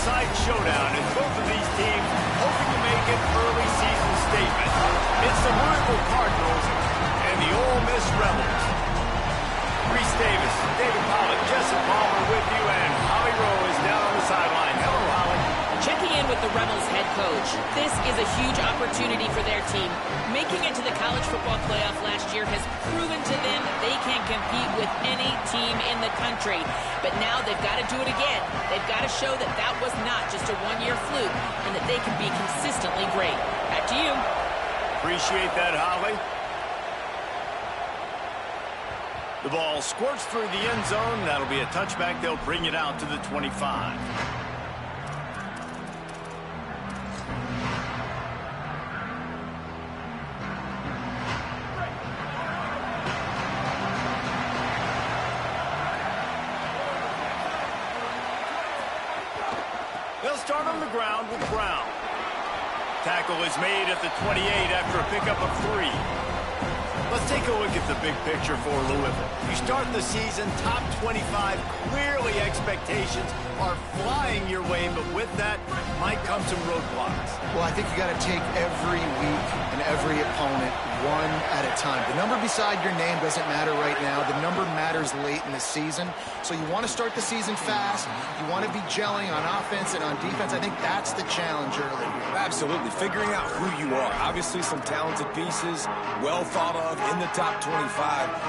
side showdown as both of these teams hoping to make an early season statement. It's the Louisville Cardinals and the Ole Miss Rebels. Reese Davis, David Pollack, Jesse Palmer with you, and Holly Rowe is down on the sideline. Hello, Holly. Checking in with the Rebels head coach. This is a huge opportunity for their team. Making it to the college football playoff last year has proven to them that they can compete with any team in the country. But now they've got to do it again. They've got to show that that was not just a one-year fluke and that they can be consistently great. Back to you. Appreciate that, Holly. The ball squirts through the end zone. That'll be a touchback. They'll bring it out to the 25. They'll start on the ground with Brown. Tackle is made at the 28 after a pickup of 3. Let's take a look at the big picture for Louisville. You start the season top 25. Clearly expectations are flying your way, but with that might come some roadblocks. Well, I think you got to take every week and every opponent one at a time. The number beside your name doesn't matter right now. The number matters late in the season. So you want to start the season fast. You want to be gelling on offense and on defense. I think that's the challenge early. Absolutely. Figuring out who you are. Obviously some talented pieces, well thought of in the top 25,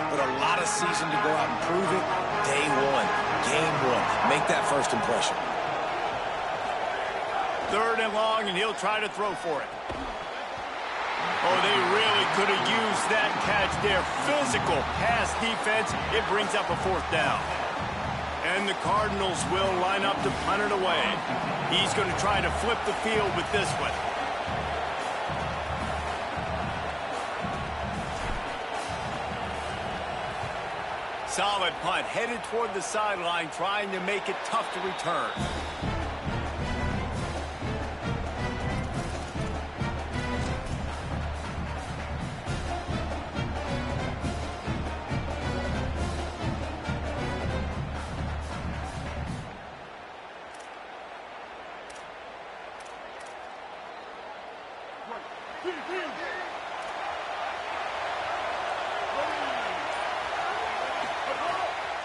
but a lot of season to go out and prove it. Day one, game one. Make that first impression. 3rd and long, and he'll try to throw for it. Oh, they really could have used that catch there. Physical pass defense. It brings up a 4th down. And the Cardinals will line up to punt it away. He's going to try to flip the field with this one. Solid punt, headed toward the sideline, trying to make it tough to return.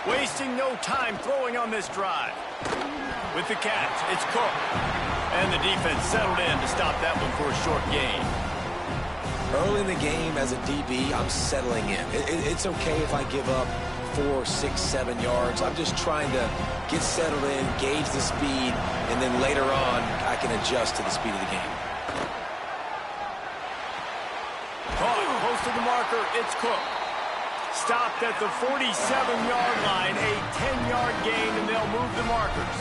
Wasting no time throwing on this drive. With the catch, it's Cook. And the defense settled in to stop that one for a short gain. Early in the game as a DB, I'm settling in. It's okay if I give up 4, 6, 7 yards. I'm just trying to get settled in, gauge the speed, and then later on, I can adjust to the speed of the game. Caught close to the marker, it's Cook. Stopped at the 47-yard line, a 10-yard gain, and they'll move the markers.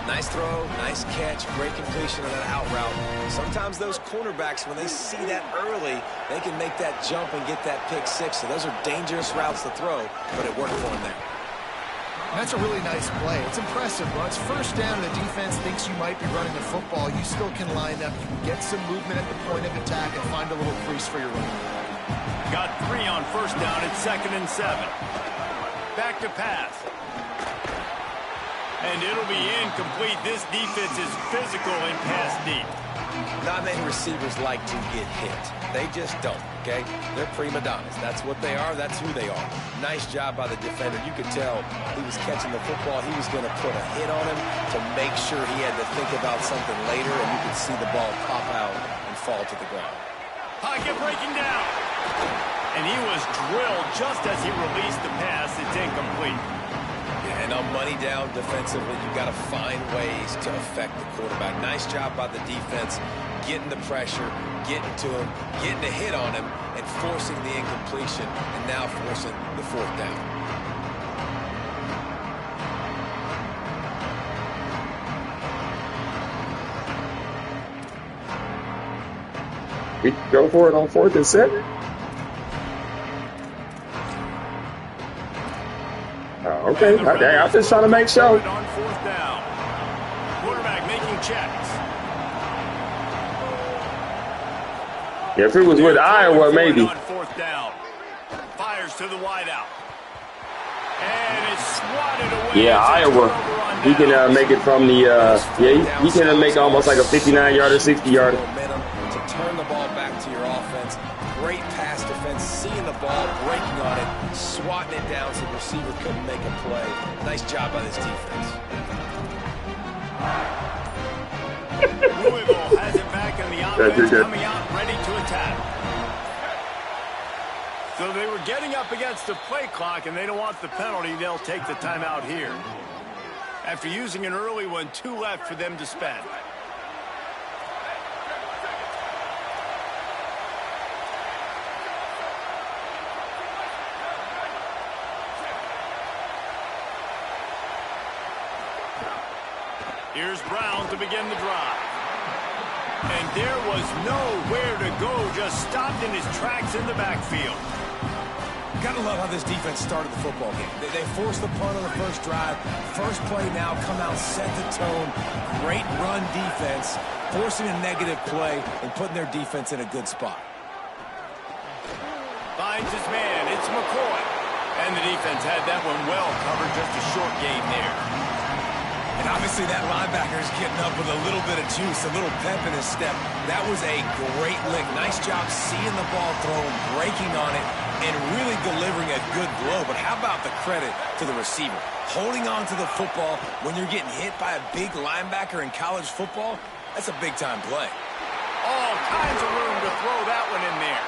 Nice throw, nice catch, great completion on that out route. Sometimes those cornerbacks, when they see that early, they can make that jump and get that pick 6. So those are dangerous routes to throw, but it worked for him there. That's a really nice play. It's impressive. When it's 1st down and the defense thinks you might be running the football, you still can line up. You can get some movement at the point of attack and find a little crease for your running back. Got 3 on 1st down at 2nd and 7. Back to pass. And it'll be incomplete. This defense is physical and pass deep. Not many receivers like to get hit. They just don't, okay? They're prima donnas. That's what they are. That's who they are. Nice job by the defender. You could tell he was catching the football. He was going to put a hit on him to make sure he had to think about something later, and you could see the ball pop out and fall to the ground. Pocket breaking down. And he was drilled just as he released the pass. It's incomplete. Yeah, and on money down defensively, you've got to find ways to affect the quarterback. Nice job by the defense, getting the pressure, getting to him, getting a hit on him, and forcing the incompletion, and now forcing the 4th down. We go for it on 4th and 7. Oh, okay. I'm just trying to make sure. On 4th down. Quarterback making checks. Yeah, if it was with Iowa, maybe. On 4th down. Fires to the wideout. And it's Swatted away. Yeah, Iowa. He can make it from the, he can make almost like a 59-yarder, 60-yarder. Momentum to turn the ball back to your offense. Great pass defense, seeing the ball, breaking on it, swatting it down so the receiver couldn't make a play. Nice job by this defense. Louisville has it back in the offense, coming out ready to attack. So they were getting up against the play clock, and they don't want the penalty. They'll take the timeout here. After using an early one, 2 left for them to spend. Here's Brown to begin the drive. And there was nowhere to go, just stopped in his tracks in the backfield. Gotta love how this defense started the football game. They forced the punt on the first drive. First play now, come out, set the tone. Great run defense, forcing a negative play and putting their defense in a good spot. Finds his man, it's McCoy. And the defense had that one well covered, just a short game there. And obviously that linebacker is getting up with a little bit of juice, a little pep in his step. That was a great lick. Nice job seeing the ball thrown, breaking on it, and really delivering a good blow. But how about the credit to the receiver? Holding on to the football when you're getting hit by a big linebacker in college football, that's a big-time play. All kinds of room to throw that one in there.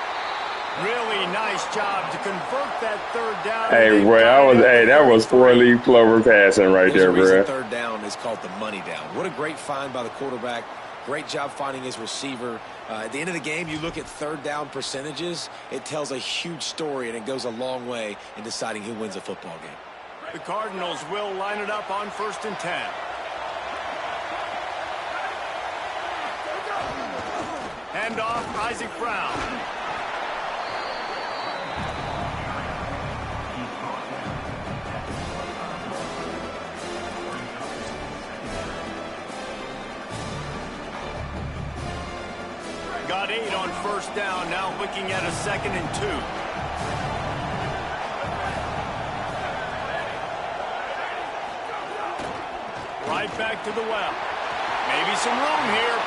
Really nice job to convert that third down. Hey, bro, that was 4-leaf clover passing right there, bro. Third down is called the money down. What a great find by the quarterback. Great job finding his receiver. At the end of the game, you look at third down percentages. It tells a huge story, and it goes a long way in deciding who wins a football game. The Cardinals will line it up on 1st and 10. Hand off, Isaac Brown. Got 8 on 1st down, now looking at a 2nd and 2. Right back to the well. Maybe some room here.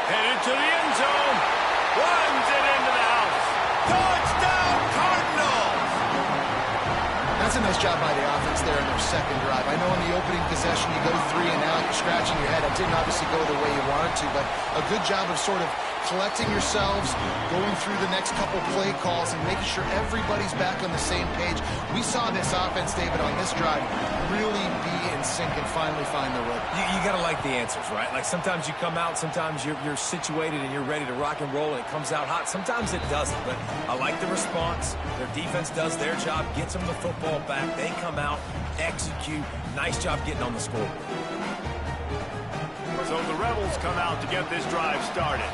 Headed to the end zone. Runs it into the house. Touchdown, Cardinals! That's a nice job by the offense there in their second drive. I know in the opening possession you go 3 and out, you're scratching your head. It didn't obviously go the way you wanted to, but a good job of sort of collecting yourselves, going through the next couple play calls, and making sure everybody's back on the same page. We saw this offense, David, on this drive really be in sync and finally find the rhythm. You got to like the answers, right? Like sometimes you come out, sometimes you're situated and you're ready to rock and roll and it comes out hot. Sometimes it doesn't, but I like the response. Their defense does their job, gets them the football back. They come out, execute. Nice job getting on the scoreboard. So the Rebels come out to get this drive started.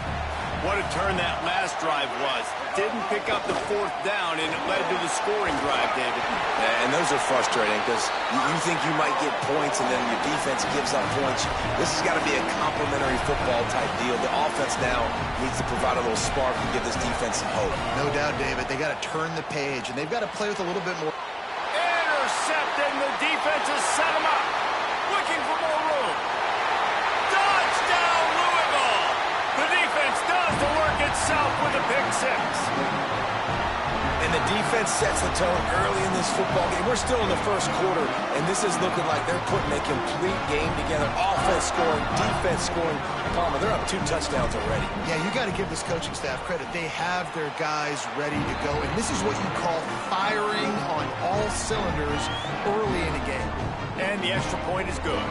What a turn that last drive was. Didn't pick up the 4th down, and it led to the scoring drive, David. And those are frustrating because you think you might get points and then your defense gives up points. This has got to be a complementary football type deal. The offense now needs to provide a little spark and give this defense some hope. No doubt, David. They got to turn the page, and they've got to play with a little bit more. Intercepted, and the defense has set him up. Looking for more room. Touchdown, Louisville! The defense does the work itself with a pick 6. And the defense sets the tone early in this football game. We're still in the first quarter, and this is looking like they're putting a complete game together. Offense scoring, defense scoring. Palmer, they're up 2 touchdowns already. Yeah, you got to give this coaching staff credit. They have their guys ready to go, and this is what you call firing on all cylinders early in a game. And the extra point is good.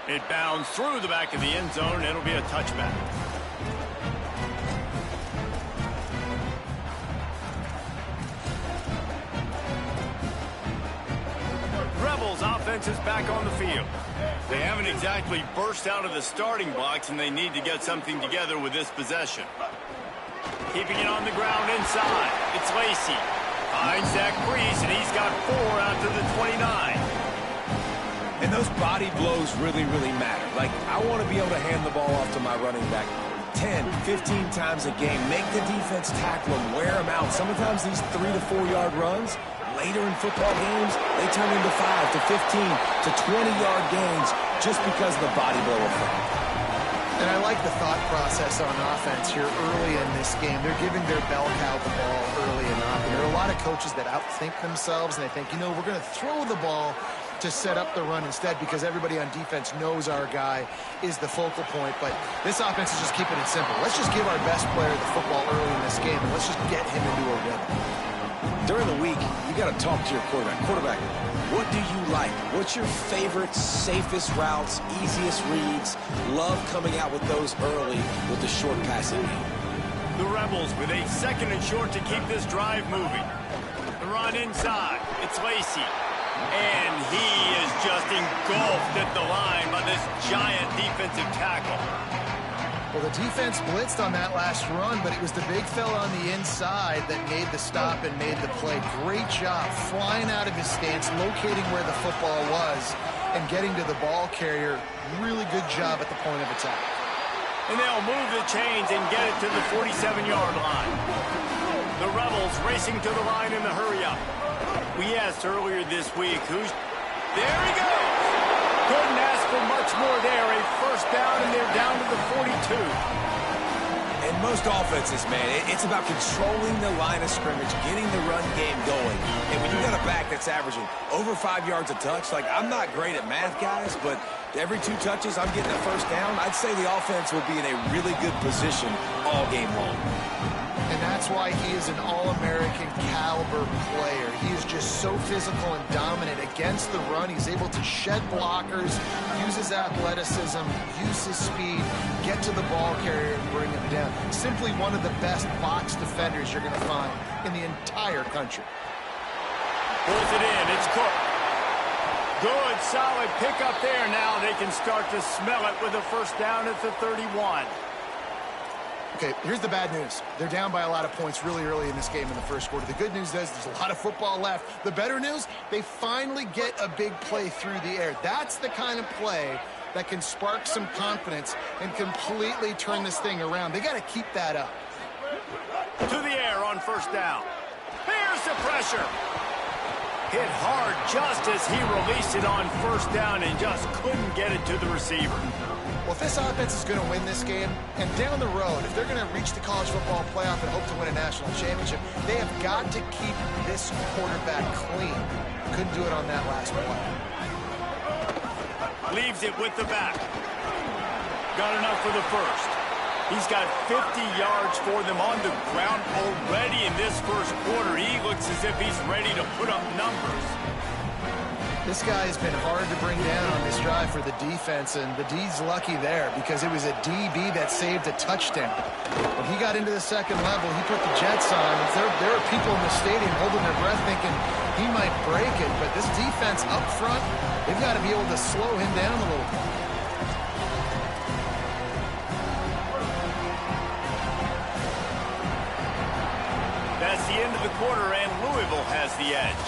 It bounds through the back of the end zone. It'll be a touchback. Rebels offense is back on the field. They haven't exactly burst out of the starting blocks, and they need to get something together with this possession. Keeping it on the ground inside. It's Lacey. Finds that crease, and he's got 4 out to the 29. And those body blows really, really matter. Like, I want to be able to hand the ball off to my running back 10, 15 times a game. Make the defense tackle them, wear them out. Sometimes these 3 to 4 yard runs, later in football games, they turn into 5 to 15 to 20-yard gains just because of the body blow effect. And I like the thought process on offense here early in this game. They're giving their bell cow the ball early and often. There are a lot of coaches that outthink themselves, and they think, you know, we're going to throw the ball to set up the run instead because everybody on defense knows our guy is the focal point. But this offense is just keeping it simple. Let's just give our best player the football early in this game, and let's just get him into a rhythm. During the week, you got to talk to your quarterback. Quarterback, what do you like? What's your favorite, safest routes, easiest reads? Love coming out with those early with the short passing game. The Rebels with a 2nd and short to keep this drive moving. The run inside. It's Lacey. And he is just engulfed at the line by this giant defensive tackle. Well, the defense blitzed on that last run, but it was the big fella on the inside that made the stop and made the play. Great job flying out of his stance, locating where the football was, and getting to the ball carrier. Really good job at the point of attack. And they'll move the chains and get it to the 47-yard line. The Rebels racing to the line in the hurry-up. We asked earlier this week who's... There he goes! Couldn't ask for much more there. A first down, and they're down to the 42. In most offenses, man, it's about controlling the line of scrimmage, getting the run game going. And when you got a back that's averaging over 5 yards a touch, like, I'm not great at math, guys, but every 2 touches, I'm getting a first down. I'd say the offense will be in a really good position all game long. And that's why he is an All-American caliber player. He is just so physical and dominant against the run. He's able to shed blockers, use his athleticism, use his speed, get to the ball carrier and bring him down. Simply one of the best box defenders you're going to find in the entire country. Pulls it in. It's Cook. Good, solid pickup there. Now they can start to smell it with a first down at the 31. Okay, here's the bad news. They're down by a lot of points really early in this game in the first quarter. The good news is there's a lot of football left. The better news, they finally get a big play through the air. That's the kind of play that can spark some confidence and completely turn this thing around. They got to keep that up. To the air on first down. Here's the pressure. Hit hard just as he released it on first down and just couldn't get it to the receiver. Well, if this offense is going to win this game, and down the road, if they're going to reach the college football playoff and hope to win a national championship, they have got to keep this quarterback clean. Couldn't do it on that last play. Leaves it with the back. Got enough for the first. He's got 50 yards for them on the ground already in this first quarter. He looks as if he's ready to put up numbers. This guy has been hard to bring down on this drive for the defense, and the D's lucky there because it was a DB that saved a touchdown. When he got into the second level, he put the Jets on. There are people in the stadium holding their breath thinking he might break it, but this defense up front, they've got to be able to slow him down a little bit. That's the end of the quarter, and Louisville has the edge.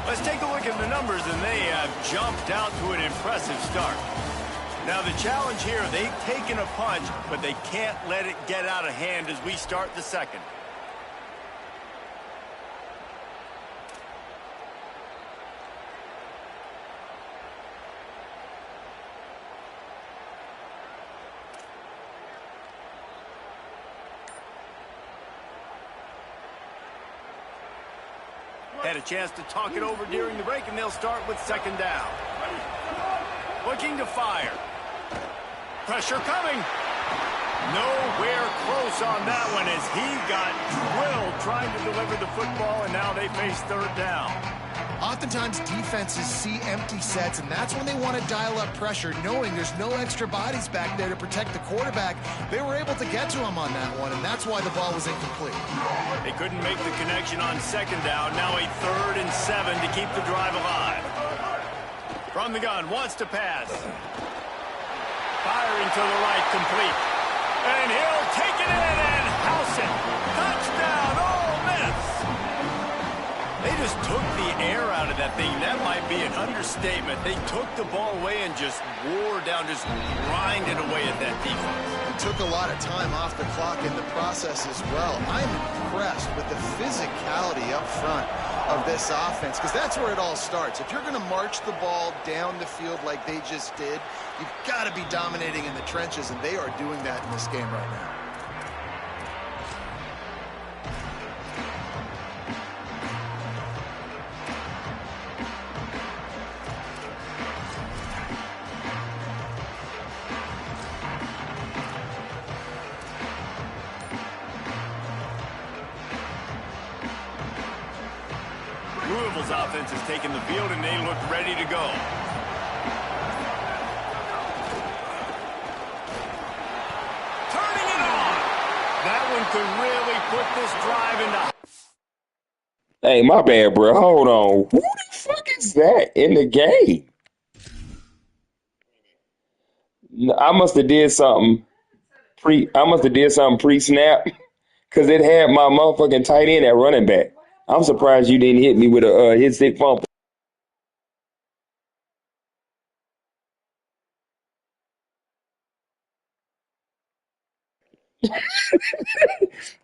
Let's take a look at the numbers, and they have jumped out to an impressive start. Now, the challenge here, they've taken a punch, but they can't let it get out of hand as we start the second. Had a chance to talk it over during the break, and they'll start with second down. Looking to fire. Pressure coming. Nowhere close on that one as he got drilled trying to deliver the football, and now they face third down. Oftentimes, defenses see empty sets, and that's when they want to dial up pressure, knowing there's no extra bodies back there to protect the quarterback. They were able to get to him on that one, and that's why the ball was incomplete. They couldn't make the connection on second down. Now a 3rd and 7 to keep the drive alive. From the gun, wants to pass. Firing to the right, complete. And he'll take it in and house it. Touchdown, Ole Miss! They just took the air out of that that thing. That might be an understatement. They took the ball away and just wore down, just grinded away at that defense. It took a lot of time off the clock in the process as well. I'm impressed with the physicality up front of this offense, because that's where it all starts. If you're going to march the ball down the field like they just did, you've got to be dominating in the trenches, and they are doing that in this game right now. Louisville's offense has taken the field, and they look ready to go. Turning it on. That one could really put this drive into... Hey, my bad, bro. Hold on. Who the fuck is that in the game? I must have did something pre-snap because it had my motherfucking tight end at running back. I'm surprised you didn't hit me with a hit stick fumble.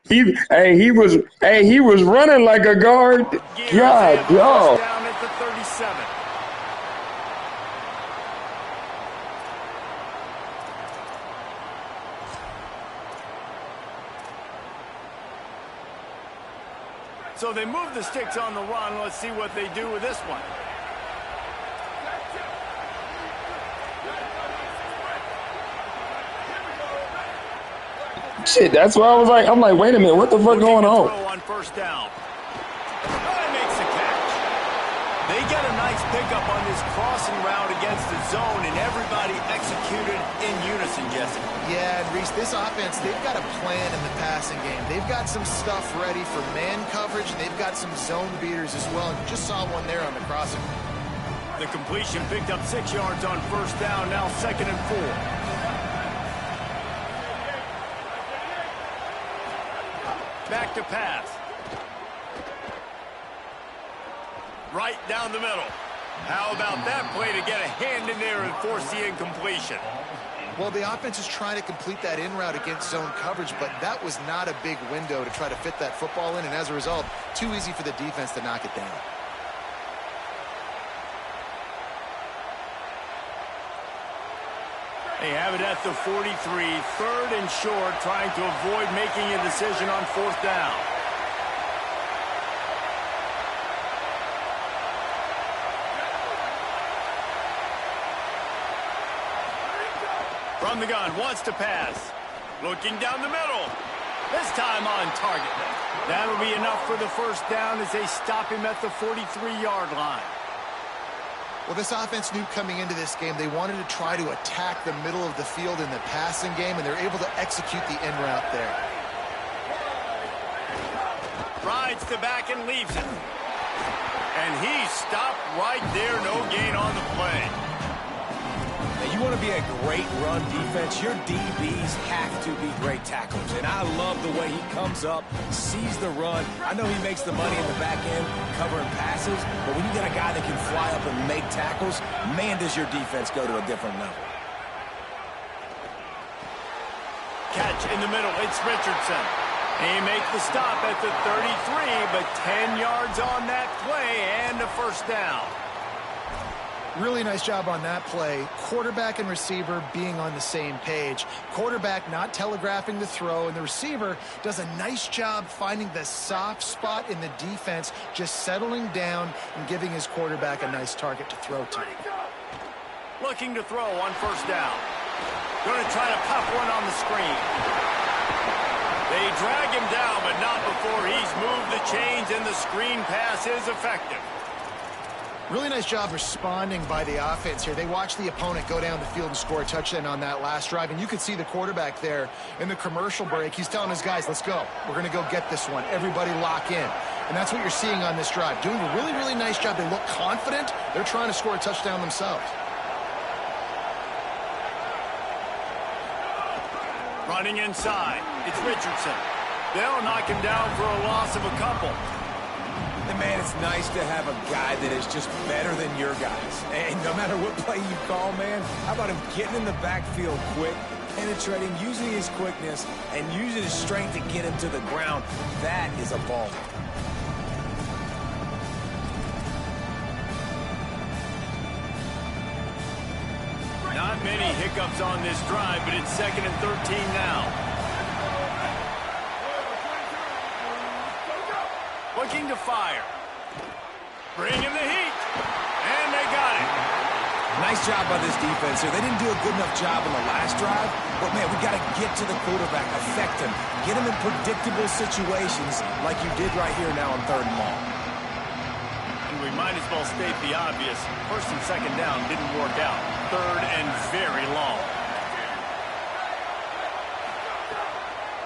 He was running like a guard. God, dog. Down at the 37. So they move the sticks on the run. Let's see what they do with this one. Shit, that's why I'm like, wait a minute, what the fuck going on? On first down. That makes the catch. They get a nice pickup on this crossing route against the zone, and everybody executed in unison, Jesse. Yeah, and Reese, this offense, they've got a plan in the passing game. They've got some stuff ready for man coverage, and they've got some zone beaters as well. And you just saw one there on the crossing. The completion picked up 6 yards on first down, now 2nd and 4. Back to pass. Right down the middle. How about that play to get a hand in there and force the incompletion? Well, the offense is trying to complete that in route against zone coverage, but that was not a big window to try to fit that football in, and as a result, too easy for the defense to knock it down. They have it at the 43, 3rd and short, trying to avoid making a decision on 4th down. From the gun, wants to pass. Looking down the middle. This time on target. That'll be enough for the first down as they stop him at the 43-yard line. Well, this offense knew coming into this game they wanted to try to attack the middle of the field in the passing game, and they're able to execute the in route there. Rides to back and leaves it. And he stopped right there, no gain on the play. Now, you want to be a great run defense, your DBs have to be great tacklers. And I love the way he comes up, sees the run. I know he makes the money in the back end covering passes, but when you get a guy that can fly up and make tackles, man, does your defense go to a different level. Catch in the middle, it's Richardson. He makes the stop at the 33, but 10 yards on that play and a first down. Really nice job on that play. Quarterback and receiver being on the same page. Quarterback not telegraphing the throw, and the receiver does a nice job finding the soft spot in the defense, just settling down and giving his quarterback a nice target to throw to. Looking to throw on first down. Going to try to pop one on the screen. They drag him down, but not before he's moved the chains, and the screen pass is effective. Really nice job responding by the offense here. They watched the opponent go down the field and score a touchdown on that last drive, and you could see the quarterback there in the commercial break. He's telling his guys, let's go. We're going to go get this one. Everybody lock in. And that's what you're seeing on this drive. Doing a really, really nice job. They look confident. They're trying to score a touchdown themselves. Running inside. It's Richardson. They'll knock him down for a loss of a couple. And, man, it's nice to have a guy that is just better than your guys. And no matter what play you call, man, how about him getting in the backfield quick, penetrating, using his quickness, and using his strength to get him to the ground? That is a ball. Not many hiccups on this drive, but it's 2nd and 13 now. Looking to fire. Bring in the heat. And they got it. Nice job by this defense here. They didn't do a good enough job on the last drive, but, man, we got to get to the quarterback, affect him, get him in predictable situations like you did right here now on 3rd and long. And we might as well state the obvious. 1st and 2nd down didn't work out. 3rd and very long.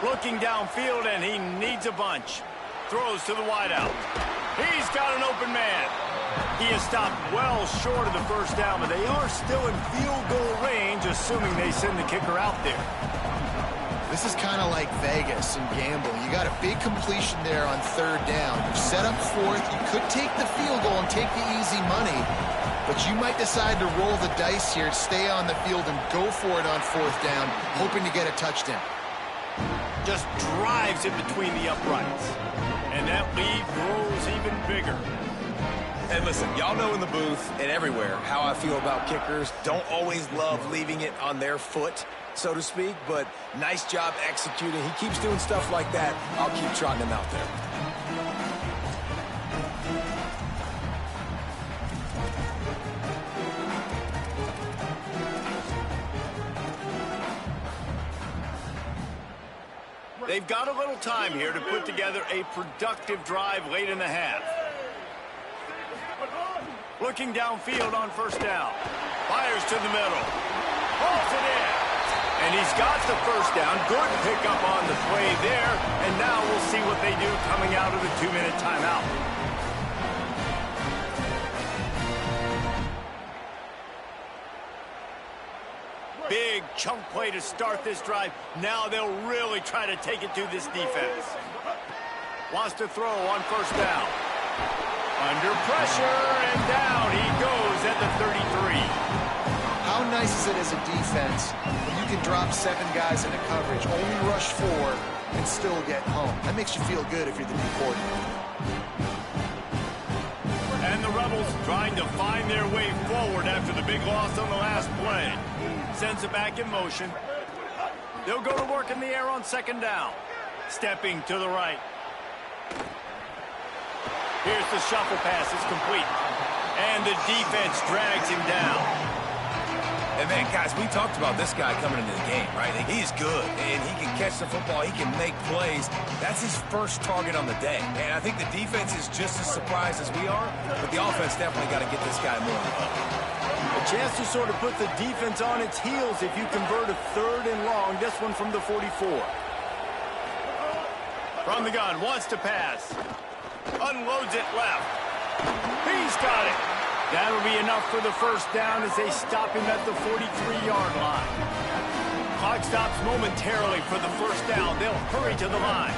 Looking downfield, and he needs a bunch. Throws to the wideout. He's got an open man. He is stopped well short of the 1st down, but they are still in field goal range, assuming they send the kicker out there. This is kind of like Vegas and gambling. You got a big completion there on 3rd down. You're set up 4th. You could take the field goal and take the easy money, but you might decide to roll the dice here, stay on the field, and go for it on 4th down, hoping to get a touchdown. Just drives it between the uprights. And that lead grows even bigger. And listen, y'all know in the booth and everywhere how I feel about kickers. Don't always love leaving it on their foot, so to speak, but nice job executing. He keeps doing stuff like that. I'll keep trotting him out there. They've got a little time here to put together a productive drive late in the half. Looking downfield on 1st down. Fires to the middle. Pulls it in. And he's got the 1st down. Good pickup on the play there. And now we'll see what they do coming out of the 2-minute timeout. Big chunk play to start this drive. Now they'll really try to take it to this defense. Wants to throw on 1st down. Under pressure, and down he goes at the 33. How nice is it as a defense when you can drop 7 guys into coverage, only rush 4, and still get home? That makes you feel good if you're the new coordinator. And the Rebels trying to find their way forward after the big loss on the last play. Sends it back in motion. They'll go to work in the air on 2nd down. Stepping to the right. Here's the shuffle pass. It's complete. And the defense drags him down. And, man, guys, we talked about this guy coming into the game, right? He's good, and he can catch the football. He can make plays. That's his first target on the day. And I think the defense is just as surprised as we are, but the offense definitely got to get this guy more. A chance to sort of put the defense on its heels if you convert a 3rd and long. This one from the 44. From the gun, wants to pass. Unloads it left. He's got it. That'll be enough for the 1st down as they stop him at the 43-yard line. Clock stops momentarily for the 1st down. They'll hurry to the line.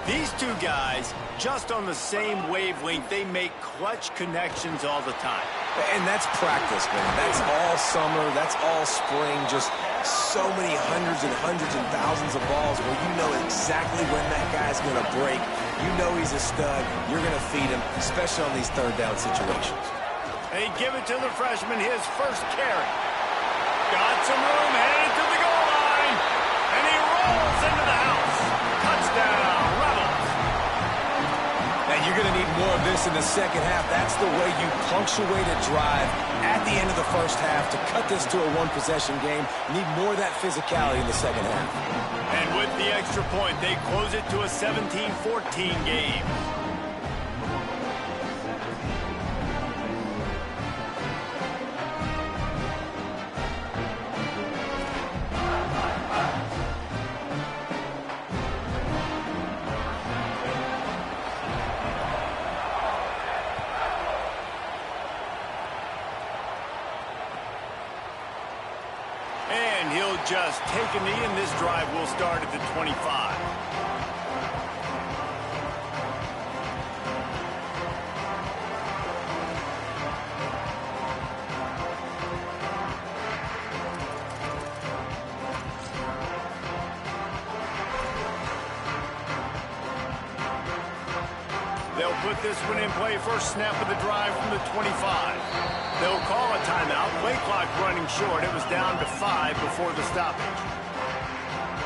These two guys, just on the same wavelength, they make clutch connections all the time. And that's practice, man. That's all summer. That's all spring. Just so many hundreds and thousands of balls where you know exactly when that guy's going to break. You know he's a stud. You're going to feed him, especially on these 3rd down situations. They give it to the freshman, his first carry. Got some room, headed to the goal line. And he rolls into the house. Touchdown, Rebels. And you're going to need more of this in the 2nd half. That's the way you punctuate a drive at the end of the 1st half to cut this to a 1-possession game. You need more of that physicality in the 2nd half. And with the extra point, they close it to a 17-14 game. And he'll just take a knee, and this drive will start at the 25. They'll put this one in play first snap of the drive from the 25. They'll call a timeout. Play clock running short. It was down to 5 before the stoppage.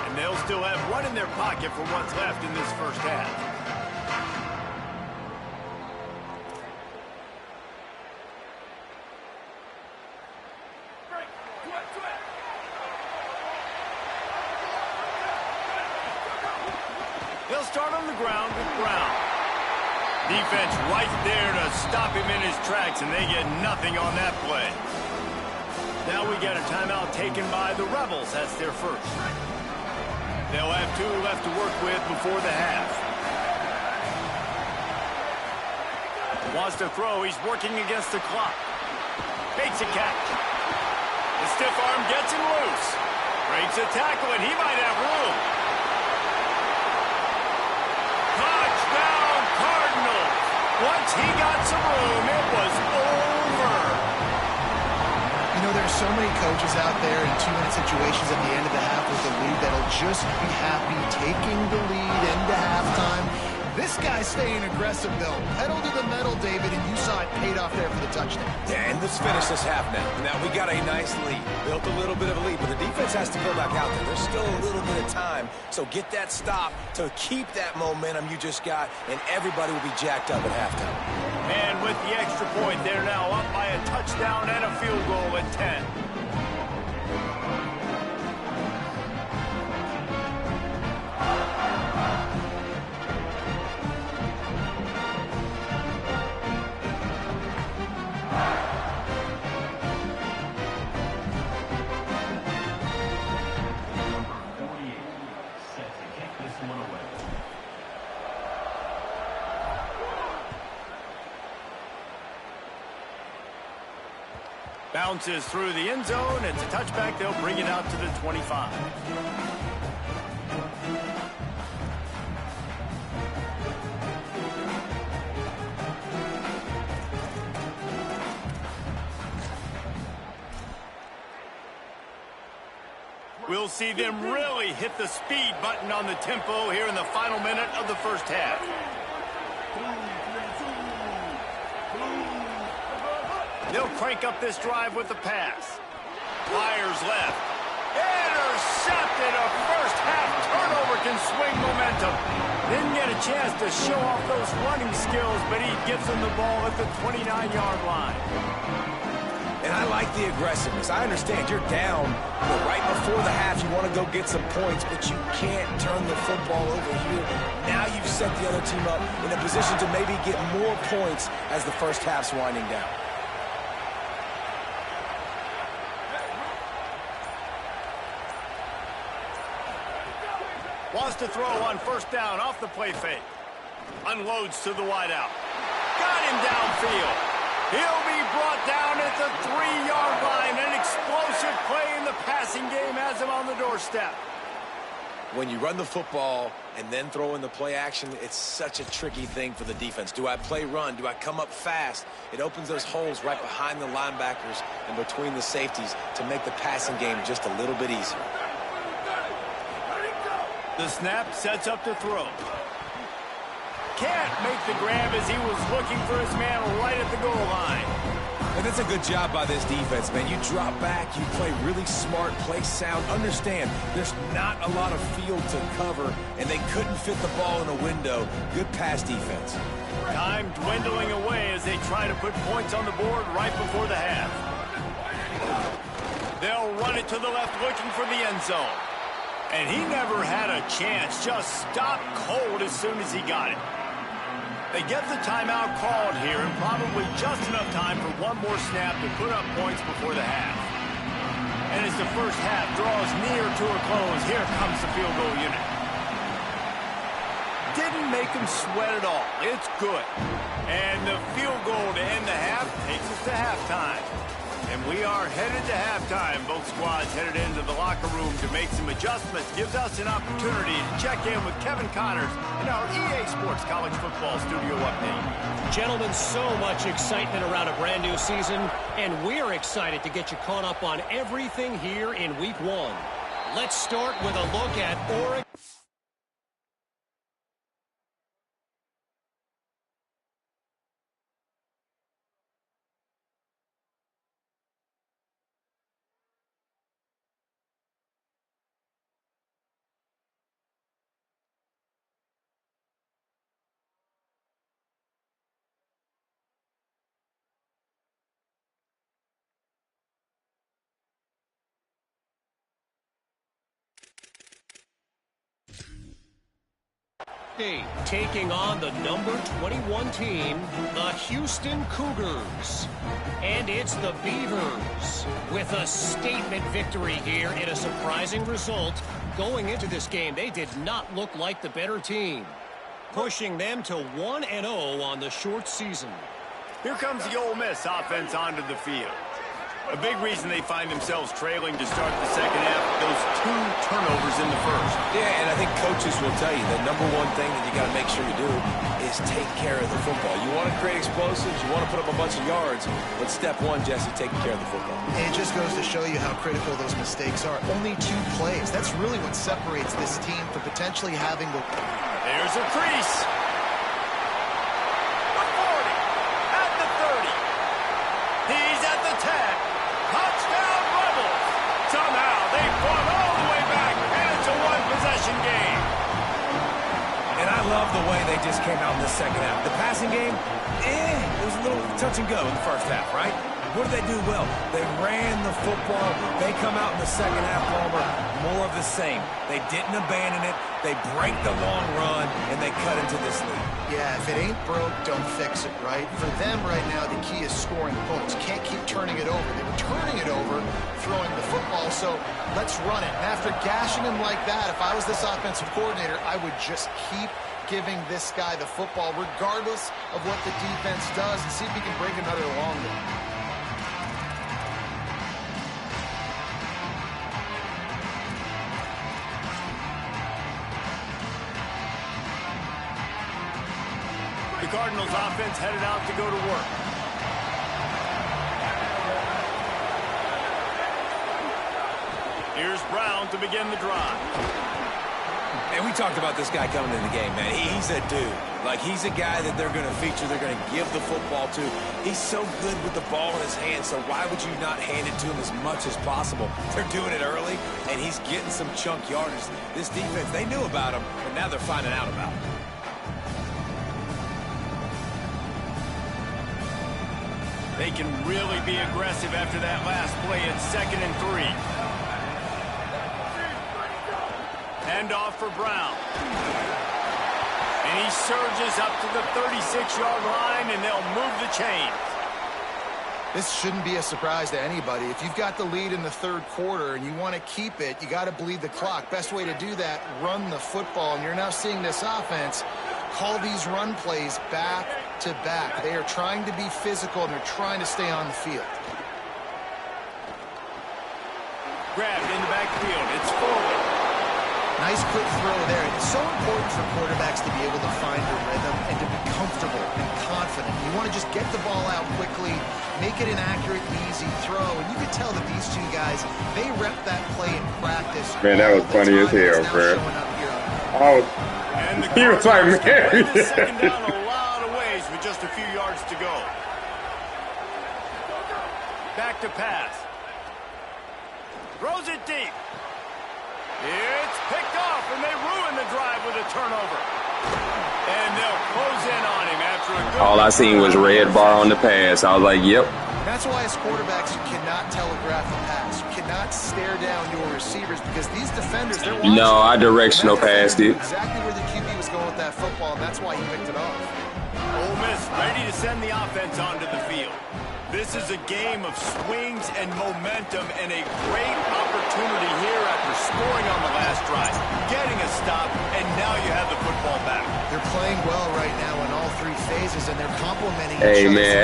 And they'll still have one in their pocket for what's left in this first half. They'll start on the ground with Brown. Defense right there to stop him in his tracks, and they get nothing on that play. Now we got a timeout taken by the Rebels. That's their first. They'll have 2 left to work with before the half. Wants to throw. He's working against the clock. Makes a catch. The stiff arm gets him loose. Breaks a tackle, and he might have room. Touchdown, Cardinals. Once he got some room, it was over. You know, there's so many coaches out there in 2-minute situations at the end of the half with the lead that'll just be happy taking the lead into halftime. This guy's staying aggressive, though. Pedal to the metal, David, and you saw it paid off there for the touchdown. Yeah, and let's finish this half now. Now, we got a nice lead. Built a little bit of a lead, but the defense has to go back out there. There's still a little bit of time, so get that stop to keep that momentum you just got, and everybody will be jacked up at halftime. And with the extra point, they're now up by a touchdown and a field goal at 10. Bounces through the end zone. It's a touchback. They'll bring it out to the 25. We'll see them really hit the speed button on the tempo here in the final minute of the first half. They'll crank up this drive with the pass. Fires left. Intercepted. A first half turnover can swing momentum. Didn't get a chance to show off those running skills, but he gives them the ball at the 29-yard line. And I like the aggressiveness. I understand you're down, but right before the half, you want to go get some points, but you can't turn the football over here. Now you've set the other team up in a position to maybe get more points as the first half's winding down. Wants to throw on first down off the play fake. Unloads to the wideout. Got him downfield. He'll be brought down at the 3-yard line. An explosive play in the passing game has him on the doorstep. When you run the football and then throw in the play action, it's such a tricky thing for the defense. Do I play run? Do I come up fast? It opens those holes right behind the linebackers and between the safeties to make the passing game just a little bit easier. The snap sets up to throw. Can't make the grab as he was looking for his man right at the goal line. And that's a good job by this defense, man. You drop back, you play really smart, play sound. Understand, there's not a lot of field to cover, and they couldn't fit the ball in a window. Good pass defense. Time dwindling away as they try to put points on the board right before the half. They'll run it to the left looking for the end zone. And he never had a chance, just stopped cold as soon as he got it. They get the timeout called here and probably just enough time for one more snap to put up points before the half. And as the first half draws near to a close, here comes the field goal unit. Didn't make him sweat at all. It's good. And the field goal to end the half takes us to halftime. And we are headed to halftime. Both squads headed into the locker room to make some adjustments. Gives us an opportunity to check in with Kevin Connors in our EA Sports College Football Studio Update. Gentlemen, so much excitement around a brand new season, and we're excited to get you caught up on everything here in Week 1. Let's start with a look at Oregon. State, taking on the number 21 team, the Houston Cougars. And it's the Beavers with a statement victory here in a surprising result. Going into this game, they did not look like the better team, pushing them to 1-0 on the short season. Here comes the Ole Miss offense onto the field. A big reason they find themselves trailing to start the second half, those 2 turnovers in the first. Yeah, and I think coaches will tell you the number one thing that you got to make sure you do is take care of the football. You want to create explosives, you want to put up a bunch of yards, but step one, Jesse, taking care of the football. It just goes to show you how critical those mistakes are. Only 2 plays. That's really what separates this team from potentially having the... There's a crease. The 40, at the 30. He's at the 10. Touchdown Rebels! Somehow they fought all the way back, and it's a 1-possession game. And I love the way they just came out in the second half. The passing game, it was a little touch and go in the first half, right? What did they do well? They ran the football. They come out in the second half, Palmer, more of the same. They didn't abandon it. They break the long run, and they cut into this lead. Yeah, if it ain't broke, don't fix it, right? For them right now, the key is scoring points. Can't keep turning it over. They were turning it over, throwing the football, so let's run it. And after gashing him like that, if I was this offensive coordinator, I would just keep giving this guy the football, regardless of what the defense does, and see if he can break another long one. The Cardinals offense headed out to go to work. Here's Brown to begin the drive. And we talked about this guy coming in the game, man. He's a dude. Like, he's a guy that they're going to feature, they're going to give the football to. He's so good with the ball in his hand, so why would you not hand it to him as much as possible? They're doing it early, and he's getting some chunk yardage. This defense, they knew about him, but now they're finding out about him. They can really be aggressive after that last play. It's 2nd and 3. Handoff for Brown. And he surges up to the 36-yard line, and they'll move the chains. This shouldn't be a surprise to anybody. If you've got the lead in the 3rd quarter and you want to keep it, you got to bleed the clock. Best way to do that, run the football. And you're now seeing this offense call these run plays back to back. They are trying to be physical, and they're trying to stay on the field. Grabbed in the backfield. It's forward. Nice quick throw there. It's so important for quarterbacks to be able to find a rhythm and to be comfortable and confident. You want to just get the ball out quickly, make it an accurate, easy throw. And you can tell that these 2 guys, they rep that play in practice. Man, that was funny as hell, bro. Oh, he was like, man. Second down a lot of ways with just a few yards to go. Back to pass. Throws it deep. It's picked off, and they ruin the drive with a turnover. And they'll close in on him after a good... All I seen was red bar on the pass. I was like, yep. That's why as quarterbacks, you cannot telegraph a pass. You cannot stare down your receivers because these defenders, they're watching. No, I directional passed it. Exactly where the QB was going with that football, and that's why he picked it off. Ole Miss ready to send the offense onto the field. This is a game of swings and momentum, and a great opportunity here after scoring on the last drive, getting a stop, and now you have the football back. They're playing well right now in all 3 phases, and they're complementing Hey, each other. man,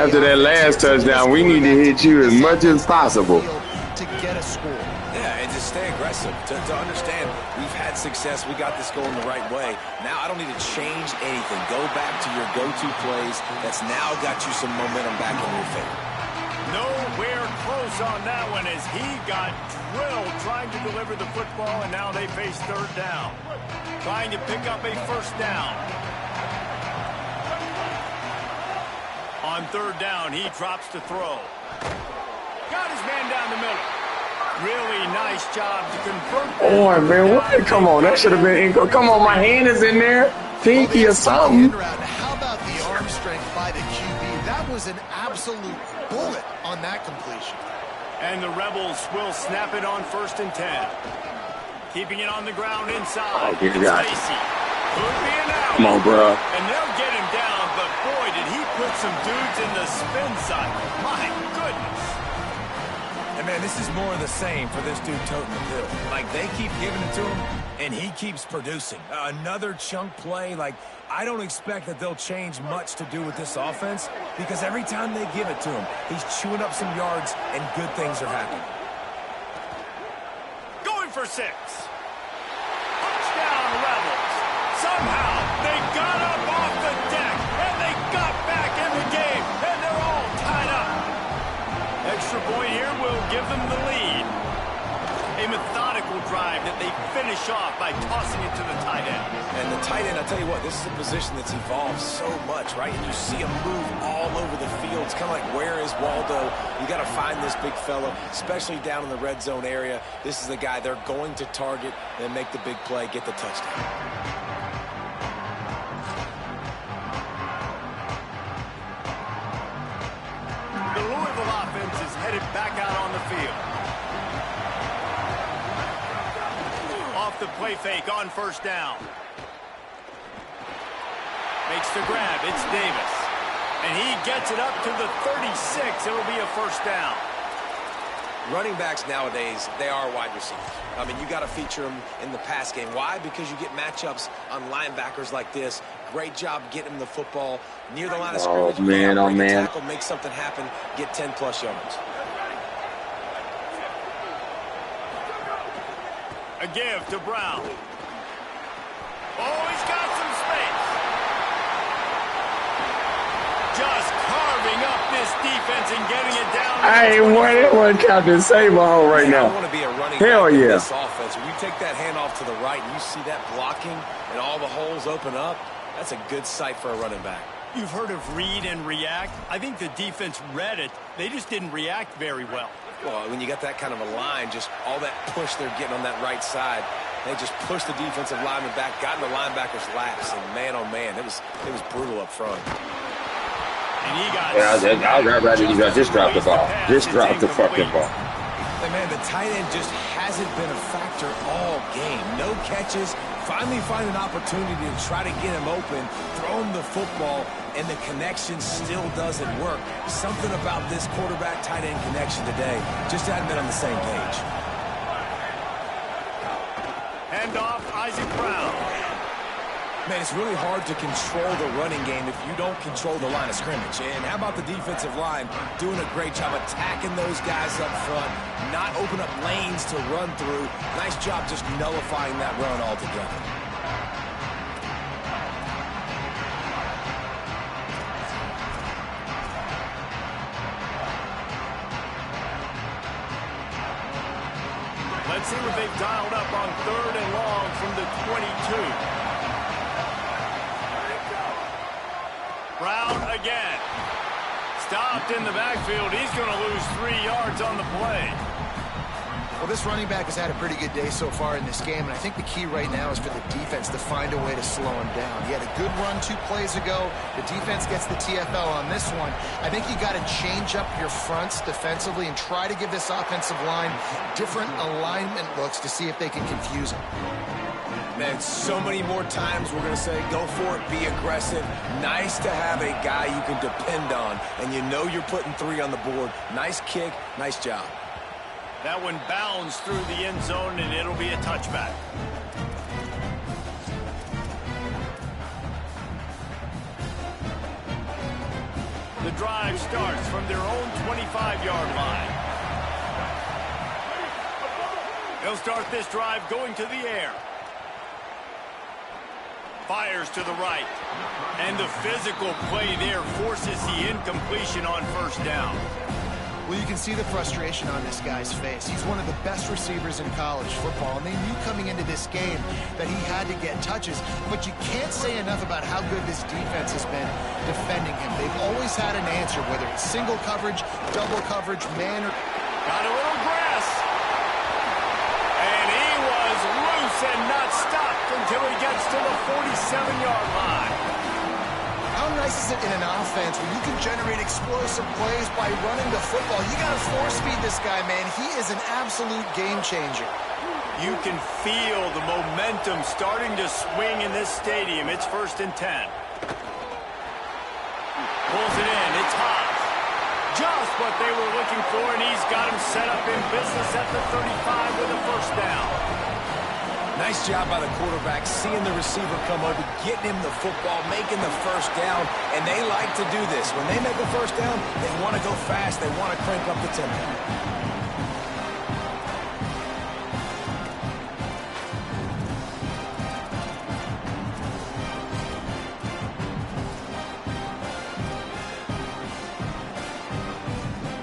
after that last touchdown, we need to hit you as much as possible. To get a score. Yeah, and just stay aggressive. To understand, we've had success. We got this going the right way. Now I don't need to change anything. Go back to your go-to plays. That's now got you some momentum back in your favor. Nowhere close on that one as he got drilled trying to deliver the football, and now they face 3rd down. Trying to pick up a 1st down. On 3rd down, he drops to throw. Got his man down the middle. Really nice job to convert. Boy, man, what? Come on, that should have been Inco. Come on, my hand is in there. Pinky or something. How about the arm strength by the QB? That was an absolute bullet on that completion. And the Rebels will snap it on 1st and 10. Keeping it on the ground inside. Oh, you got it. Lacey. Could be an out. Come on, bro. And they'll get him down, but boy, did he put some dudes in the spin cycle. My goodness. And, man, this is more of the same for this dude toting the pill. Like, they keep giving it to him, and he keeps producing. Another chunk play. Like, I don't expect that they'll change much to do with this offense because every time they give it to him, he's chewing up some yards, and good things are happening. Going for 6. Touchdown, Rebels. Somehow, they got up off the deck, and they got back in the game, and they're all tied up. Extra point here will give them the lead. A methodical drive that they finish off by tossing it to the tight end. And the tight end, I'll tell you what, this is a position that's evolved so much, right? And you see him move all over the field. It's kind of like, where is Waldo? You got to find this big fella, especially down in the red zone area. This is the guy they're going to target and make the big play, get the touchdown. The Louisville offense is headed back out on the field. Off the play fake on first down. Makes the grab. It's Davis. And he gets it up to the 36. It'll be a first down. Running backs nowadays, they are wide receivers. I mean, you got to feature them in the pass game. Why? Because you get matchups on linebackers like this. Great job getting them the football near the line of scrimmage. Oh, man, oh, man. Tackle, make something happen, get 10-plus yards. A give to Brown. Oh, he's got some space. Just carving up this defense and getting it down. I ain't one Captain Save home right now. I want to be a running Hell back in yeah. this offense. When you take that handoff to the right and you see that blocking and all the holes open up, that's a good sight for a running back. You've heard of read and react. I think the defense read it. They just didn't react very well. Well, when you got that kind of a line, just all that push they're getting on that right side, they just pushed the defensive lineman back, got in the linebacker's laps, and man, oh man, it was brutal up front. And he got just drop the ball. Just drop the fucking ball. And man, the tight end just hasn't been a factor all game. No catches. Finally find an opportunity to try to get him open, throw him the football, and the connection still doesn't work. Something about this quarterback-tight end connection today just hadn't been on the same page. Handoff, Isaac Brown. Man, it's really hard to control the running game if you don't control the line of scrimmage. And how about the defensive line doing a great job attacking those guys up front, not open up lanes to run through. Nice job just nullifying that run altogether. Let's see what they've dialed up on 3rd and long from the 22. Brown again. Stopped in the backfield. He's going to lose 3 yards on the play. Well, this running back has had a pretty good day so far in this game, and I think the key right now is for the defense to find a way to slow him down. He had a good run 2 plays ago. The defense gets the TFL on this one. I think you got to change up your fronts defensively and try to give this offensive line different alignment looks to see if they can confuse him. Man, so many more times we're going to say, go for it, be aggressive. Nice to have a guy you can depend on, and you know you're putting 3 on the board. Nice kick, nice job. That one bounds through the end zone, and it'll be a touchback. The drive starts from their own 25-yard line. They'll start this drive going to the air. Fires to the right. And the physical play there forces the incompletion on first down. Well, you can see the frustration on this guy's face. He's one of the best receivers in college football, and they knew coming into this game that he had to get touches, but you can't say enough about how good this defense has been defending him. They've always had an answer, whether it's single coverage, double coverage, man, or... Got a little grass. And he was loose and not stopped until he gets to the 47-yard line. How nice is it in an offense where you can generate explosive plays by running the football? You got to force feed this guy, man. He is an absolute game changer. You can feel the momentum starting to swing in this stadium. It's 1st and 10. Pulls it in. It's hot. Just what they were looking for, and he's got him set up in business at the 35 with a 1st down. Nice job by the quarterback, seeing the receiver come over, getting him the football, making the 1st down, and they like to do this. When they make a 1st down, they want to go fast. They want to crank up the tempo.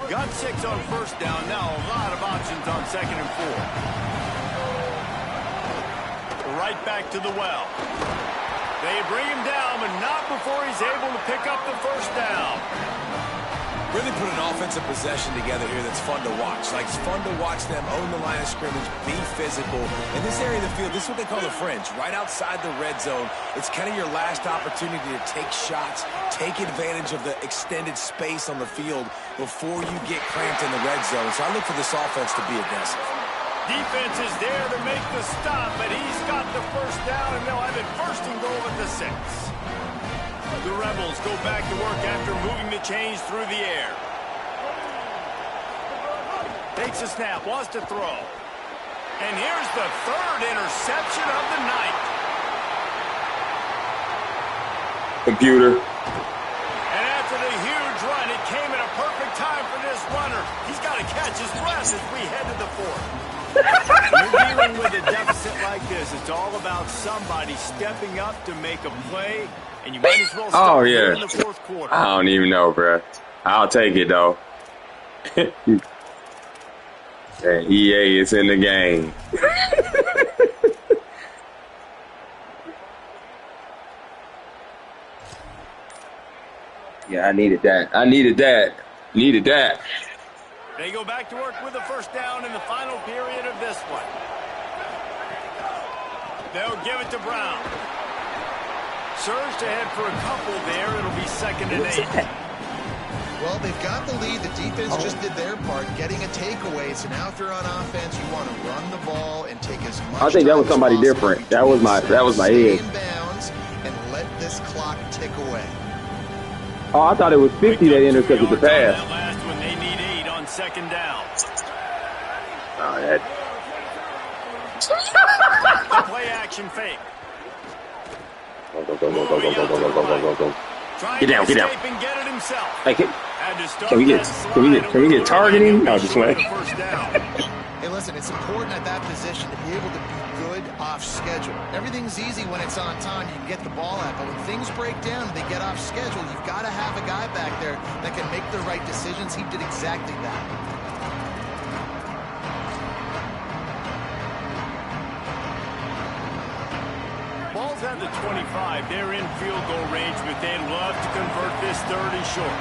Got 6 on 1st down. Now a lot of options on 2nd and 4. Right back to the well. They bring him down, but not before he's able to pick up the 1st down. Really put an offensive possession together here that's fun to watch. Like, it's fun to watch them own the line of scrimmage, be physical. In this area of the field, this is what they call the fringe, right outside the red zone. It's kind of your last opportunity to take shots, take advantage of the extended space on the field before you get cramped in the red zone. So I look for this offense to be aggressive. Defense is there to make the stop, but he's got the 1st down, and they'll have it 1st and goal at the 6. The Rebels go back to work after moving the chains through the air. Takes a snap, wants to throw. And here's the 3rd interception of the night. Computer. And after the huge run, it came at a perfect time for this runner. He's got to catch his breath as we head to the 4th. When you're dealing with a deficit like this, it's all about somebody stepping up to make a play, and you might as well start in the 4th quarter. I don't even know, bro. I'll take it, though. And EA is in the game. Yeah, I needed that. I needed that. Needed that. They go back to work with the 1st down in the final period of this one. They'll give it to Brown. Surged ahead for a couple there. It'll be 2nd and 8. Well, they've got the lead. The defense just did their part, getting a takeaway. So now if you're on offense, you want to run the ball and take as much. I think that was somebody different. That was my head. Bounds and let this clock tick away. Oh, I thought it was 50 that intercepted the pass. That last one, they need 8 on 2nd down. Oh, that. The play action fake. Go. Get down. And get it himself. Hey, can we get targeting? No, just wait. Hey, listen, it's important at that position to be able to be good off schedule. Everything's easy when it's on time. You can get the ball out, but when things break down and they get off schedule, you've got to have a guy back there that can make the right decisions. He did exactly that. Ball's at the 25. They're in field goal range, but they'd love to convert this 3rd and short.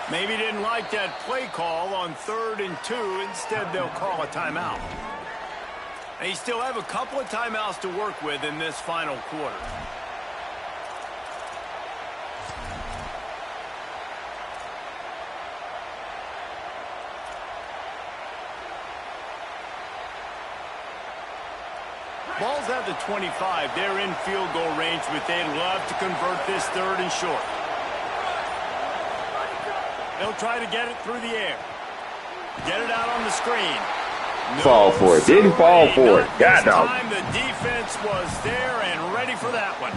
Maybe didn't like that play call on 3rd and 2. Instead, they'll call a timeout. They still have a couple of timeouts to work with in this final quarter. Ball's at the 25. They're in field goal range, but they'd love to convert this 3rd and short. They'll try to get it through the air. Get it out on the screen. Fall for it. Didn't fall for it. God, no. The defense was there and ready for that one.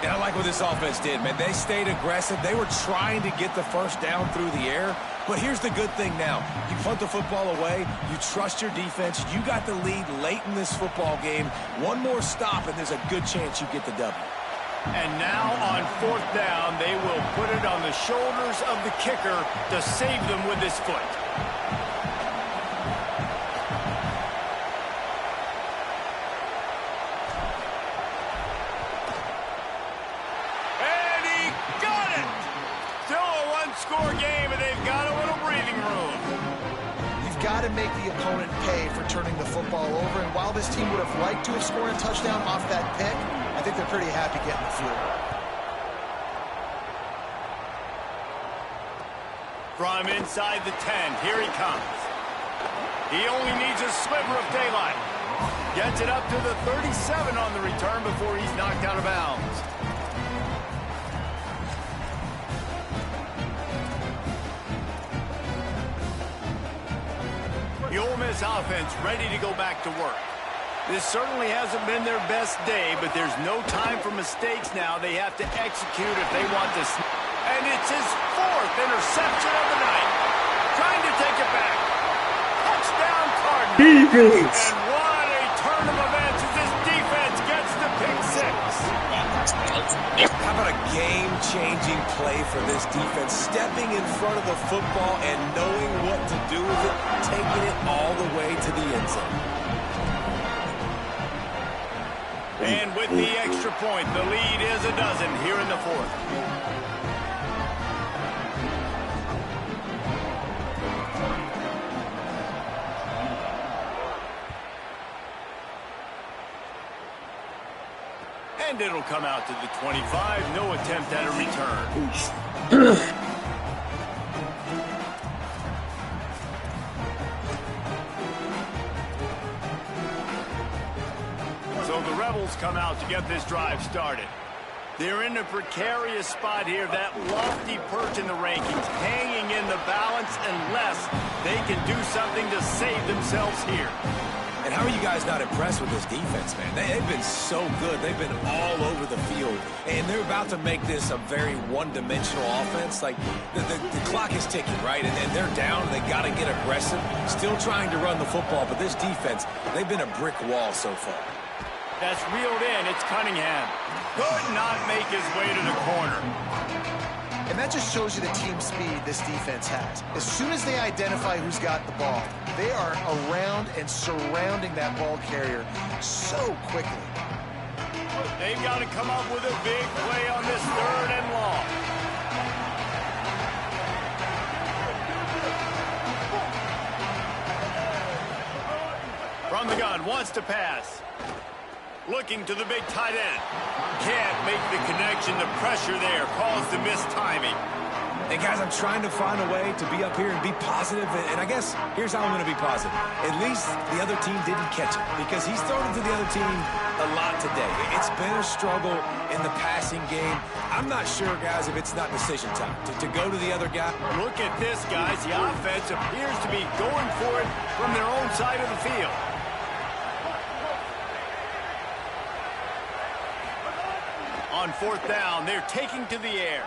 And I like what this offense did, man. They stayed aggressive. They were trying to get the 1st down through the air. But here's the good thing now. You punt the football away. You trust your defense. You got the lead late in this football game. One more stop, and there's a good chance you get the W. And now on 4th down, they will put it on the shoulders of the kicker to save them with his foot. And he got it! Still a one-score game, and they've got a little breathing room. You've got to make the opponent pay for turning the football over. And while this team would have liked to have scored a touchdown off that pick, I think they're pretty happy getting the field. From inside the 10, here he comes. He only needs a sliver of daylight. Gets it up to the 37 on the return before he's knocked out of bounds. The Ole Miss offense ready to go back to work. This certainly hasn't been their best day, but there's no time for mistakes now. They have to execute if they want to. And it's his 4th interception of the night. Trying to take it back. Touchdown Cardinals. Defense. And what a turn of events as this defense gets the pick 6. How about a game-changing play for this defense? Stepping in front of the football and knowing what to do with it, taking it all the way to the end zone. And with the extra point, the lead is a dozen here in the 4th. And it'll come out to the 25. No attempt at a return. So the Rebels come out to get this drive started. They're in a precarious spot here. That lofty perch in the rankings, hanging in the balance unless they can do something to save themselves here. And how are you guys not impressed with this defense, man? They've been so good. They've been all over the field. And they're about to make this a very one-dimensional offense. Like, the clock is ticking, right? And they're down. They got to get aggressive. Still trying to run the football. But this defense, they've been a brick wall so far. That's reeled in. It's Cunningham. Could not make his way to the corner. And that just shows you the team speed this defense has. As soon as they identify who's got the ball, they are around and surrounding that ball carrier so quickly. They've got to come up with a big play on this 3rd and long. From the gun, wants to pass. Looking to the big tight end. Can't make the connection. The pressure there caused the missed timing. And guys, I'm trying to find a way to be up here and be positive. And I guess here's how I'm going to be positive. At least the other team didn't catch it because he's thrown it to the other team a lot today. It's been a struggle in the passing game. I'm not sure, guys, if it's not decision time to go to the other guy. Look at this, guys. The offense appears to be going for it from their own side of the field. On 4th down, they're taking to the air.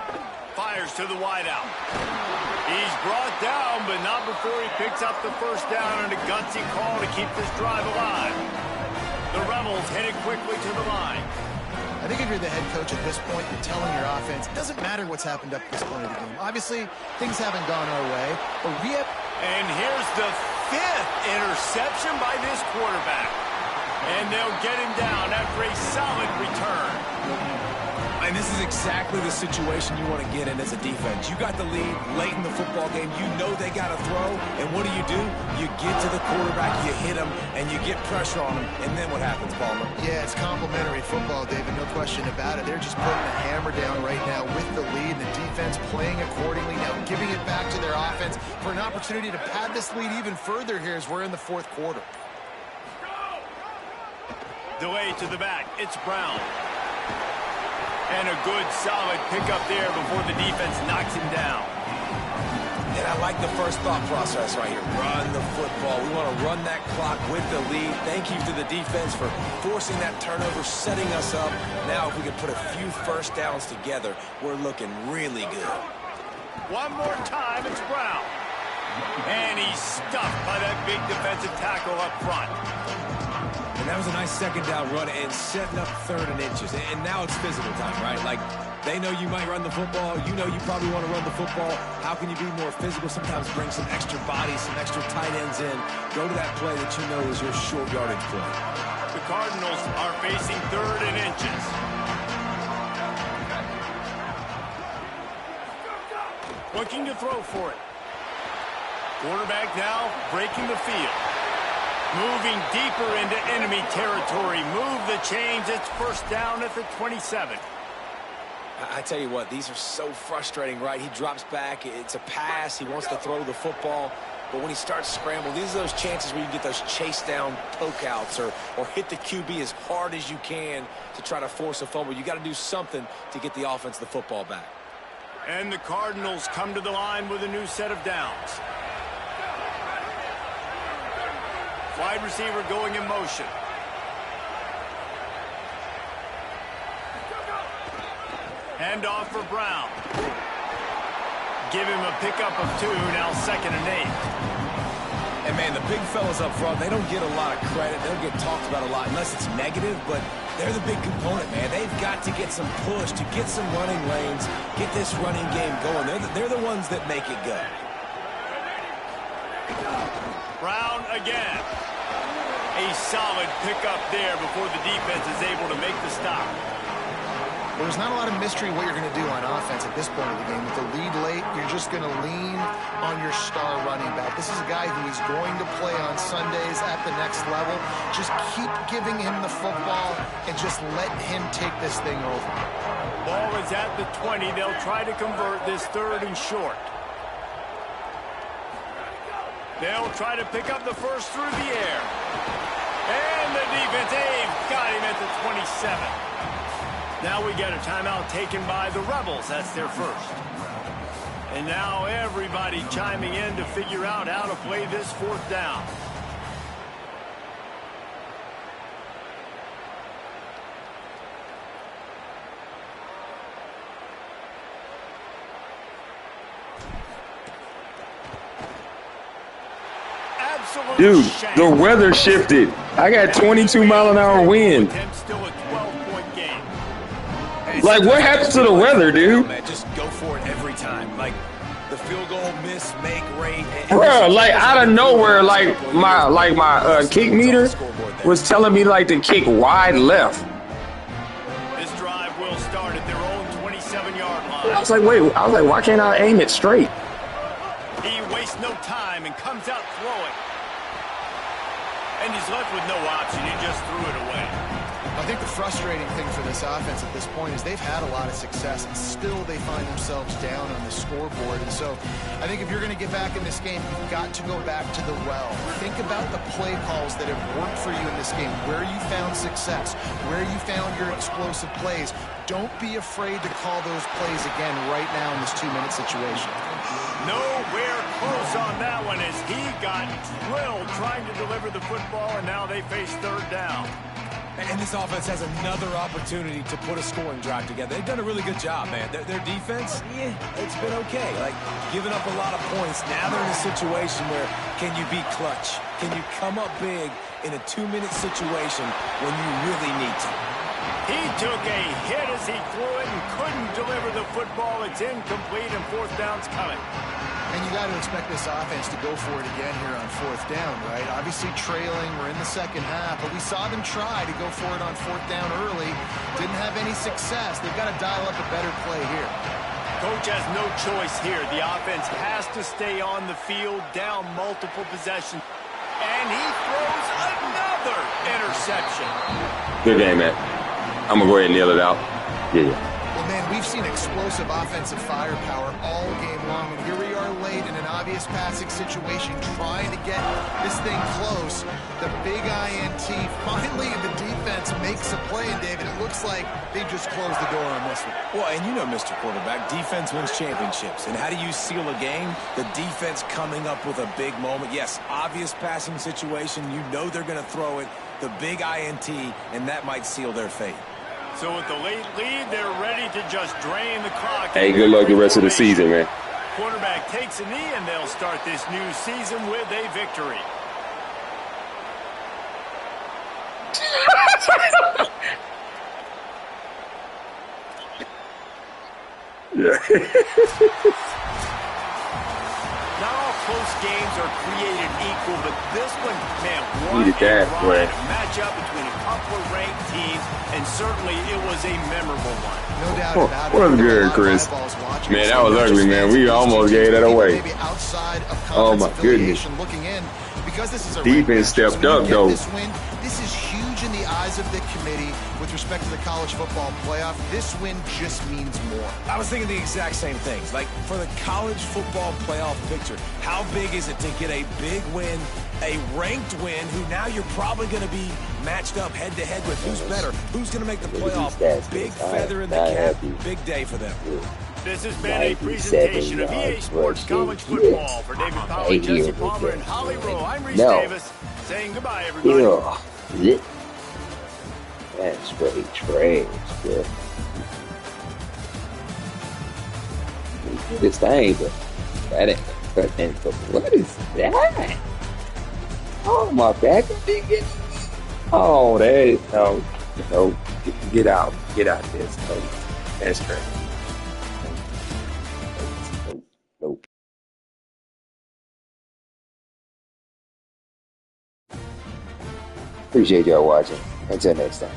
Fires to the wideout. He's brought down, but not before he picks up the 1st down and a gutsy call to keep this drive alive. The Rebels headed quickly to the line. I think if you're the head coach at this point, you're telling your offense, it doesn't matter what's happened up to this point of the game. Obviously, things haven't gone our way, but we have... And here's the 5th interception by this quarterback. And they'll get him down after a solid return. And this is exactly the situation you want to get in as a defense. You got the lead late in the football game. You know they got to throw. And what do? You get to the quarterback, you hit him, and you get pressure on him. And then what happens, Palmer? Yeah, it's complimentary football, David. No question about it. They're just putting the hammer down right now with the lead. The defense playing accordingly. Now giving it back to their offense for an opportunity to pad this lead even further here as we're in the 4th quarter. Delay to the back. It's Brown. And a good, solid pickup there before the defense knocks him down. And I like the first thought process right here. Run the football. We want to run that clock with the lead. Thank you to the defense for forcing that turnover, setting us up. Now, if we can put a few 1st downs together, we're looking really good. One more time, it's Brown. And he's stuffed by that big defensive tackle up front. And that was a nice 2nd down run and setting up 3rd and inches. And now it's physical time, right? Like, they know you might run the football. You know you probably want to run the football. How can you be more physical? Sometimes bring some extra bodies, some extra tight ends in. Go to that play that you know is your short yardage play. The Cardinals are facing 3rd and inches. Looking to throw for it. Quarterback now breaking the field. Moving deeper into enemy territory. Move the chains. It's 1st down at the 27. I tell you what, these are so frustrating, right? He drops back. It's a pass. He wants to throw the football. But when he starts scrambling, these are those chances where you get those chase down poke outs or hit the QB as hard as you can to try to force a fumble. You got to do something to get the offense the football back. And the Cardinals come to the line with a new set of downs. Wide receiver going in motion. Handoff for Brown. Give him a pickup of 2, now 2nd and 8. And, man, the big fellas up front, they don't get a lot of credit. They don't get talked about a lot unless it's negative, but they're the big component, man. They've got to get some push, to get some running lanes, get this running game going. They're the ones that make it go. Brown again. A solid pickup there before the defense is able to make the stop. Well, there's not a lot of mystery what you're going to do on offense at this point of the game. With the lead late, you're just going to lean on your star running back. This is a guy who is going to play on Sundays at the next level. Just keep giving him the football and just let him take this thing over. Ball is at the 20. They'll try to convert this 3rd and short. They'll try to pick up the first through the air. And the defense, got him at the 27. Now we got a timeout taken by the Rebels. That's their first. And now everybody chiming in to figure out how to play this 4th down. Dude, the weather shifted. I got 22-mile-an-hour wind. Still a 12-point game. Like, what happens to the weather, dude? Just go for it every time. Like, the field goal miss, make, rate. Bro, like, out of nowhere, like my kick meter was telling me, like, to kick wide left. This drive will start at their own 27-yard line. I was like, why can't I aim it straight? He wastes no time and comes out throwing. And he's left with no option. He just threw it away. I think the frustrating thing for this offense at this point is they've had a lot of success, and still they find themselves down on the scoreboard. And so I think if you're going to get back in this game, you've got to go back to the well. Think about the play calls that have worked for you in this game, where you found success, where you found your explosive plays. Don't be afraid to call those plays again right now in this 2-minute situation. Nowhere close on that one as he got drilled trying to deliver the football, and now they face 3rd down. And this offense has another opportunity to put a scoring drive together. They've done a really good job, man. Their defense, it's been okay. Like, giving up a lot of points. Now they're in a situation where can you be clutch? Can you come up big in a 2-minute situation when you really need to? He took a hit as he threw it and couldn't deliver the football. It's incomplete, and 4th down's coming. And you got to expect this offense to go for it again here on 4th down, right? Obviously trailing, we're in the 2nd half, but we saw them try to go for it on 4th down early. Didn't have any success. They've got to dial up a better play here. Coach has no choice here. The offense has to stay on the field, down multiple possessions. And he throws another interception. Good game, man. I'm going to go ahead and nail it out. Yeah. Well, man, we've seen explosive offensive firepower all game long, and here we are late in an obvious passing situation trying to get this thing close. The big INT, finally the defense makes a play, and David, it looks like they just closed the door on this one. Well, and you know, Mr. Quarterback, defense wins championships. And how do you seal a game? The defense coming up with a big moment. Yes, obvious passing situation. You know they're going to throw it. The big INT, and that might seal their fate. So with the late lead, they're ready to just drain the clock. Hey, good luck the rest of the season, man. Quarterback takes a knee, and they'll start this new season with a victory. Not all close games are created equal, but this one, man, match up between a couple of ranked teams, and certainly it was a memorable one. No doubt about it. What's good, Chris? Man, that was ugly, man. We almost gave that away. Maybe outside of oh my goodness. Looking in, because this is a defense stepped up, though. This win, this is huge in the eyes of the committee with respect to the college football playoff. This win just means more. I was thinking the exact same things. Like, for the college football playoff picture, how big is it to get a big win, a ranked win, who now you're probably going to be matched up head-to-head with who's better, who's going to make the playoff. Big feather in the cap, big day for them. This has been a presentation of EA Sports College Football. For David Powell, Jesse Palmer, and Holly Rowe, I'm Reese Davis, saying goodbye, everybody. Yeah. That's straight trash, bro. This thing, but that ain't cutting. What is that? Oh, my back is big. Oh, that is, no, get out of this. No, that's trash. Nope. Appreciate y'all watching. Until next time.